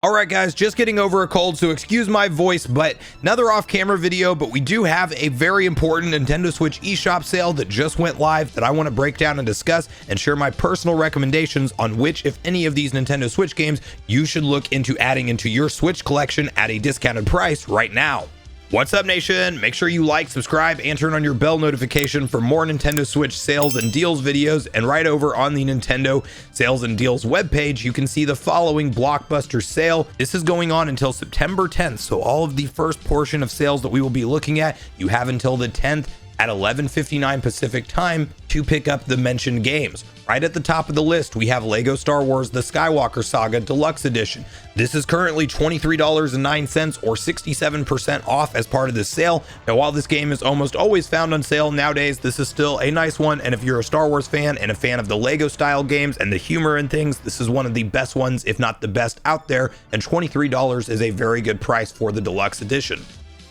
All right, guys, just getting over a cold, so excuse my voice, but another off-camera video, but we do have a very important Nintendo Switch eShop sale that just went live that I want to break down and discuss and share my personal recommendations on which, if any of these Nintendo Switch games, you should look into adding into your Switch collection at a discounted price right now. What's up, nation? Make sure you like, subscribe, and turn on your bell notification for more Nintendo Switch sales and deals videos. And right over on the Nintendo Sales and Deals webpage, you can see the following blockbuster sale. This is going on until September 10th. So all of the first portion of sales that we will be looking at, you have until the 10th at 11:59 Pacific time to pick up the mentioned games. Right at the top of the list, we have Lego Star Wars The Skywalker Saga Deluxe Edition. This is currently $23.09 or 67% off as part of this sale. Now, while this game is almost always found on sale nowadays, this is still a nice one. And if you're a Star Wars fan and a fan of the Lego style games and the humor and things, this is one of the best ones, if not the best out there. And $23 is a very good price for the Deluxe Edition.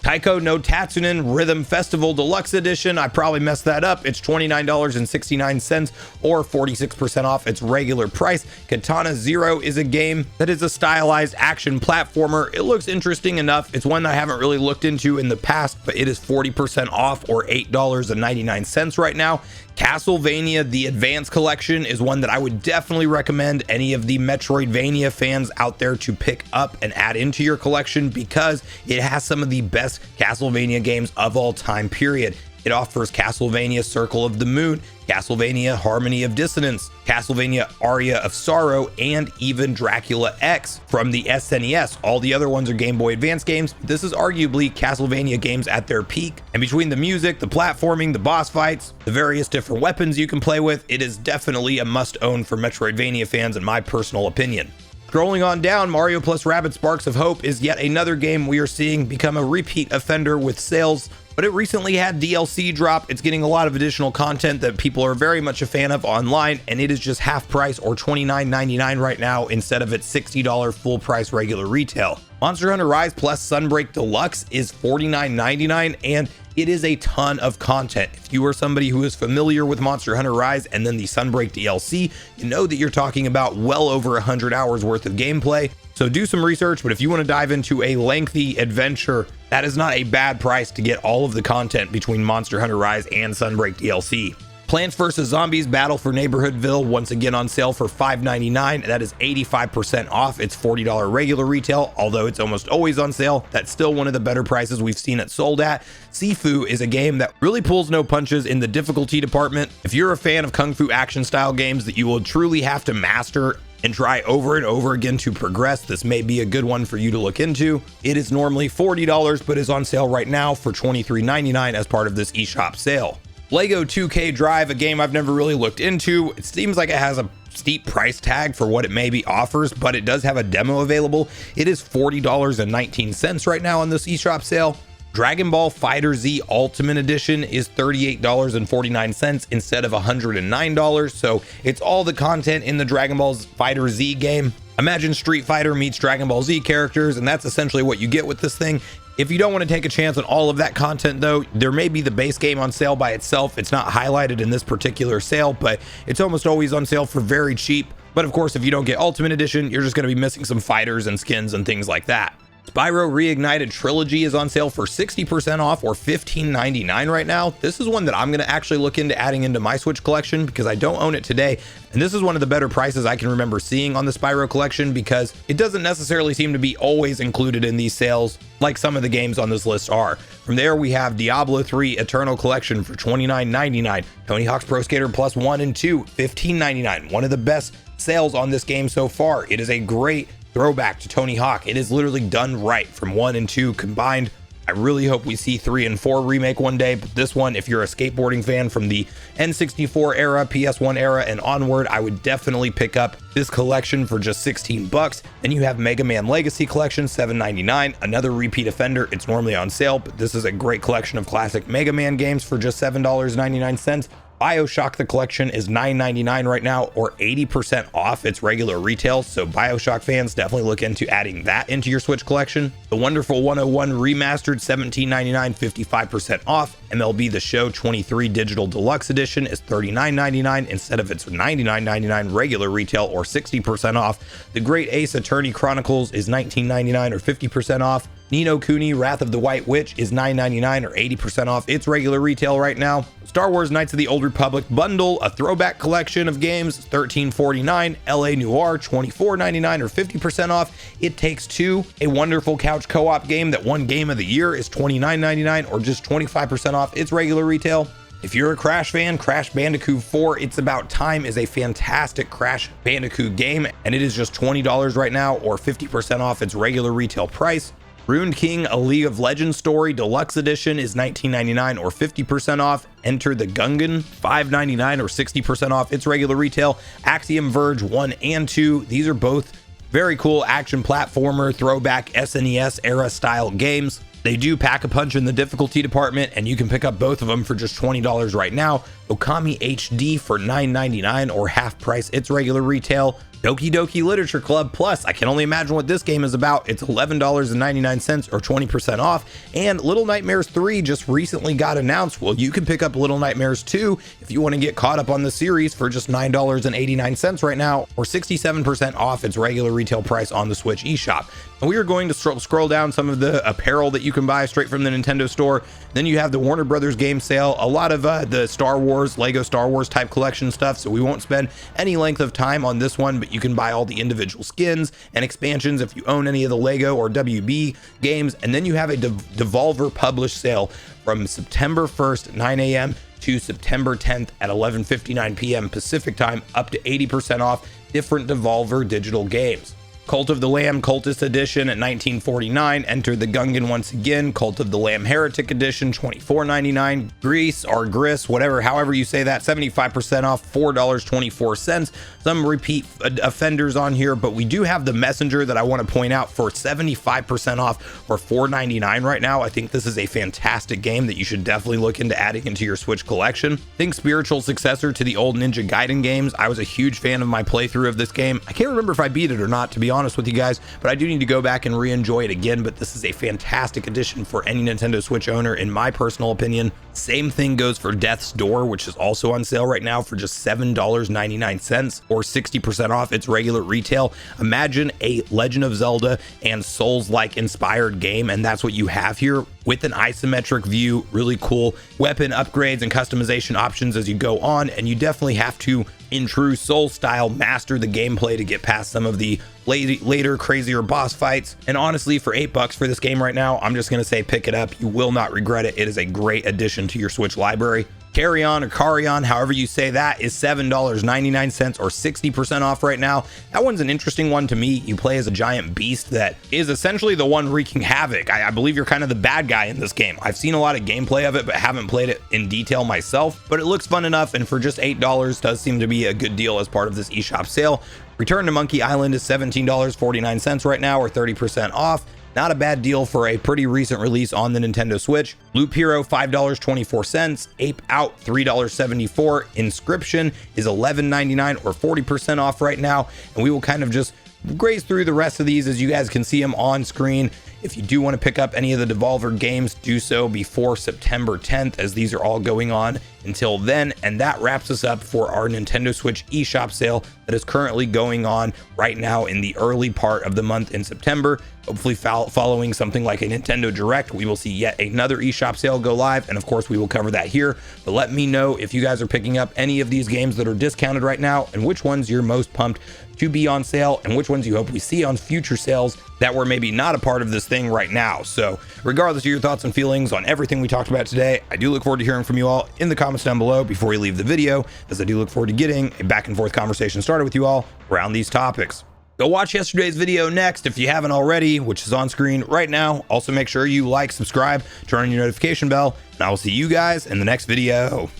Taiko no Tatsunin Rhythm Festival Deluxe Edition. I probably messed that up. It's $29.69 or 46% off its regular price. Katana Zero is a game that is a stylized action platformer. It looks interesting enough. It's one that I haven't really looked into in the past, but it is 40% off or $8.99 right now. Castlevania The Advance Collection is one that I would definitely recommend any of the Metroidvania fans out there to pick up and add into your collection because it has some of the best Castlevania games of all time, period. It offers Castlevania Circle of the Moon, Castlevania Harmony of Dissonance, Castlevania Aria of Sorrow, and even Dracula X from the SNES. All the other ones are Game Boy Advance games. This is arguably Castlevania games at their peak. And between the music, the platforming, the boss fights, the various different weapons you can play with, it is definitely a must-own for Metroidvania fans in my personal opinion. Scrolling on down, Mario plus Rabbids Sparks of Hope is yet another game we are seeing become a repeat offender with sales, but it recently had DLC drop. It's getting a lot of additional content that people are very much a fan of online, and it is just half price or $29.99 right now instead of its $60 full price regular retail. Monster Hunter Rise plus Sunbreak Deluxe is $49.99, and it is a ton of content. If you are somebody who is familiar with Monster Hunter Rise and then the Sunbreak DLC, you know that you're talking about well over 100 hours worth of gameplay. So do some research, but if you want to dive into a lengthy adventure, that is not a bad price to get all of the content between Monster Hunter Rise and Sunbreak DLC. Plants vs. Zombies Battle for Neighborhoodville, once again on sale for $5.99. That is 85% off its $40 regular retail, although it's almost always on sale. That's still one of the better prices we've seen it sold at. Sifu is a game that really pulls no punches in the difficulty department. If you're a fan of Kung Fu action style games that you will truly have to master and try over and over again to progress, this may be a good one for you to look into. It is normally $40, but is on sale right now for $23.99 as part of this eShop sale. Lego 2K Drive, a game I've never really looked into. It seems like it has a steep price tag for what it maybe offers, but it does have a demo available. It is $40.19 right now on this eShop sale. Dragon Ball FighterZ Ultimate Edition is $38.49 instead of $109. So it's all the content in the Dragon Ball FighterZ game. Imagine Street Fighter meets Dragon Ball Z characters, and that's essentially what you get with this thing. If you don't want to take a chance on all of that content though, there may be the base game on sale by itself. It's not highlighted in this particular sale, but it's almost always on sale for very cheap. But of course, if you don't get Ultimate Edition, you're just going to be missing some fighters and skins and things like that. Spyro Reignited Trilogy is on sale for 60% off or $15.99 right now. This is one that I'm going to actually look into adding into my Switch collection because I don't own it today. And this is one of the better prices I can remember seeing on the Spyro collection because it doesn't necessarily seem to be always included in these sales like some of the games on this list are. From there, we have Diablo 3 Eternal Collection for $29.99. Tony Hawk's Pro Skater Plus 1 and 2, $15.99. One of the best sales on this game so far. It is a great throwback to Tony Hawk. It is literally done right from 1 and 2 combined. I really hope we see 3 and 4 remake one day, but this one, if you're a skateboarding fan from the N64 era, PS1 era, and onward, I would definitely pick up this collection for just $16. Then you have Mega Man Legacy Collection, $7.99, another repeat offender. It's normally on sale, but this is a great collection of classic Mega Man games for just $7.99. BioShock the collection is $9.99 right now, or 80% off its regular retail, so BioShock fans definitely look into adding that into your Switch collection. The Wonderful 101 Remastered $17.99, 55% off. MLB The Show 23 Digital Deluxe Edition is $39.99 instead of its $99.99 regular retail, or 60% off. The Great Ace Attorney Chronicles is $19.99 or 50% off. Ni no Kuni Wrath of the White Witch is $9.99 or 80% off its regular retail right now. Star Wars Knights of the Old Republic bundle, a throwback collection of games, $13.49. LA Noire $24.99 or 50% off. It Takes Two, a wonderful couch co-op game that won Game of the Year, is $29.99 or just 25% off its regular retail. If you're a Crash fan, Crash Bandicoot 4 It's About Time is a fantastic Crash Bandicoot game, and it is just $20 right now or 50% off its regular retail price. Ruined King, a League of Legends story deluxe edition is $19.99 or 50% off. Enter the Gungan, $5.99 or 60% off its regular retail. Axiom Verge 1 and 2, these are both very cool action platformer throwback SNES era style games. They do pack a punch in the difficulty department, and you can pick up both of them for just $20 right now. Okami HD for $9.99 or half price its regular retail. Doki Doki Literature Club Plus, I can only imagine what this game is about. It's $11.99 or 20% off. And Little Nightmares 3 just recently got announced. Well, you can pick up Little Nightmares 2 if you want to get caught up on the series for just $9.89 right now, or 67% off its regular retail price on the Switch eShop. And we are going to scroll down some of the apparel that you can buy straight from the Nintendo store. Then you have the Warner Brothers game sale, a lot of the Star Wars, Lego Star Wars type collection stuff, so we won't spend any length of time on this one, but you can buy all the individual skins and expansions if you own any of the Lego or WB games. And then you have a Devolver published sale from September 1st, 9 a.m. to September 10th at 11:59 p.m. Pacific time, up to 80% off different Devolver digital games. Cult of the Lamb Cultist Edition at $19.49. Enter the Gungan once again. Cult of the Lamb Heretic Edition, $24.99. Grease or Gris, whatever, however you say that, 75% off, $4.24. Some repeat offenders on here, but we do have the Messenger that I want to point out for 75% off for $4.99 right now. I think this is a fantastic game that you should definitely look into adding into your Switch collection. Think spiritual successor to the old Ninja Gaiden games. I was a huge fan of my playthrough of this game. I can't remember if I beat it or not, to be honest with you guys, but I do need to go back and re-enjoy it again. But this is a fantastic addition for any Nintendo Switch owner, in my personal opinion. Same thing goes for Death's Door, which is also on sale right now for just $7.99 or 60% off its regular retail. Imagine a Legend of Zelda and Souls-like inspired game, and that's what you have here, with an isometric view, really cool weapon upgrades and customization options as you go on. And you definitely have to, in true Soul style, master the gameplay to get past some of the later crazier boss fights. And honestly, for $8 for this game right now, I'm just gonna say pick it up. You will not regret it. It is a great addition to your Switch library. Carrion or Carrion, however you say that, is $7.99 or 60% off right now. That one's an interesting one to me. You play as a giant beast that is essentially the one wreaking havoc. I believe you're kind of the bad guy in this game. I've seen a lot of gameplay of it, but haven't played it in detail myself. But it looks fun enough, and for just $8 does seem to be a good deal as part of this eShop sale. Return to Monkey Island is $17.49 right now, or 30% off. Not a bad deal for a pretty recent release on the Nintendo Switch. Loop Hero, $5.24. Ape Out, $3.74. Inscription is $11.99 or 40% off right now. And we will kind of just graze through the rest of these as you guys can see them on screen. If you do want to pick up any of the Devolver games, do so before September 10th, as these are all going on until then. And that wraps us up for our Nintendo Switch eShop sale that is currently going on right now in the early part of the month in September. Hopefully following something like a Nintendo Direct, we will see yet another eShop sale go live, and of course we will cover that here. But let me know if you guys are picking up any of these games that are discounted right now, and which ones you're most pumped to be on sale, and which ones you hope we see on future sales that were maybe not a part of this thing right now. So regardless of your thoughts and feelings on everything we talked about today, I do look forward to hearing from you all in the comments down below before we leave the video, as I do look forward to getting a back and forth conversation started with you all around these topics. Go watch yesterday's video next if you haven't already, which is on screen right now. Also make sure you like, subscribe, turn on your notification bell, and I will see you guys in the next video.